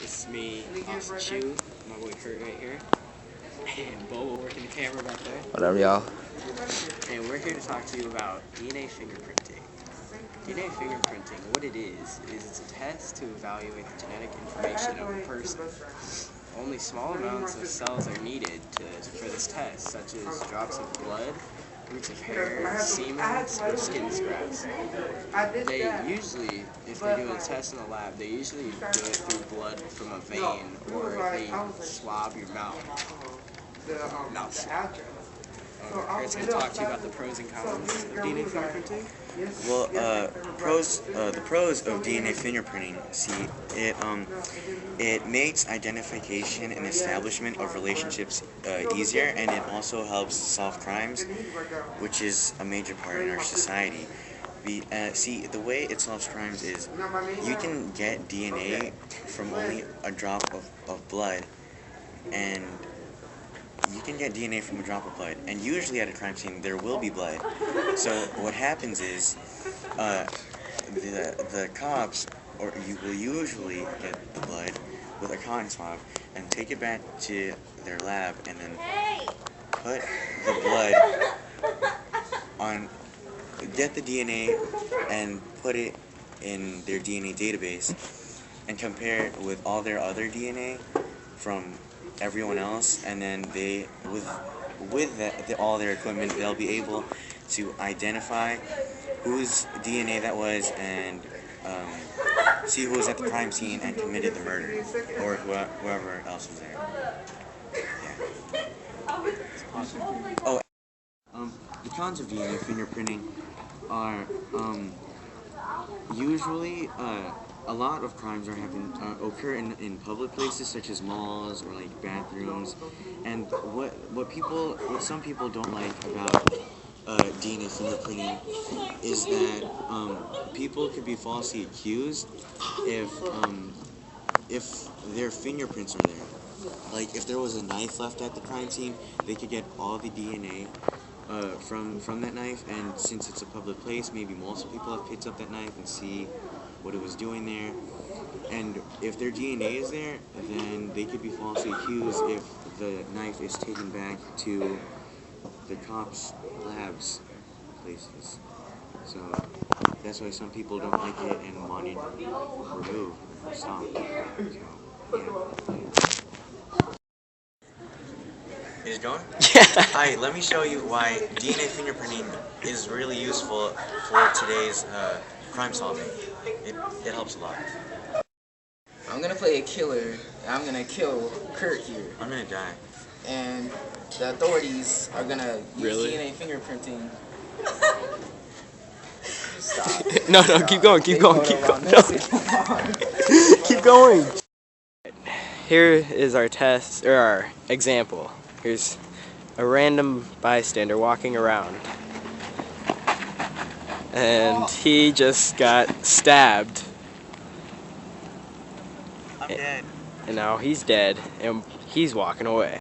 This is me, Austin Chu, my boy Kurt right here, and Bobo working the camera back there. Whatever, y'all. And we're here to talk to you about DNA fingerprinting. DNA fingerprinting, what it is it's a test to evaluate the genetic information of a person. Only small amounts of cells are needed for this test, such as drops of blood, roots of hair, semen, or skin scraps. They usually, if they're doing a test in the lab, they usually do it through blood from a vein, or they swab your mouth swab. Kurt's going to talk to you about the pros and cons of DNA fingerprinting. Well, the pros of DNA fingerprinting, it makes identification and establishment of relationships easier, and it also helps solve crimes, which is a major part in our society. The way it solves crimes is you can get DNA from only a drop of blood, and usually at a crime scene there will be blood. So what happens is the cops will usually get the blood with a cotton swab and take it back to their lab, and then put the blood get the DNA and put it in their DNA database and compare it with all their other DNA from everyone else, and then with all their equipment, they'll be able to identify whose DNA that was, and see who was at the crime scene and committed the murder, or whoever else was there. Yeah. The cons of DNA fingerprinting are usually a lot of crimes occur in public places such as malls or like bathrooms, and what some people don't like about DNA fingerprinting is that people could be falsely accused if their fingerprints are there. Like if there was a knife left at the crime scene, they could get all the DNA from that knife, and since it's a public place, maybe multiple people have picked up that knife and see what it was doing there. And if their DNA is there, then they could be falsely accused if the knife is taken back to the cops' labs places. So that's why some people don't like it and want it removed or stopped. So, yeah. Is it going? Yeah. Hi, let me show you why DNA fingerprinting is really useful for today's crime solving. It helps a lot. I'm gonna play a killer. I'm gonna kill Kurt here. I'm gonna die. And the authorities are gonna use DNA fingerprinting. Stop. No, keep going. No. Keep going. Here is our test, or our example. Here's a random bystander walking around, and he just got stabbed. I'm dead. And now he's dead, and he's walking away.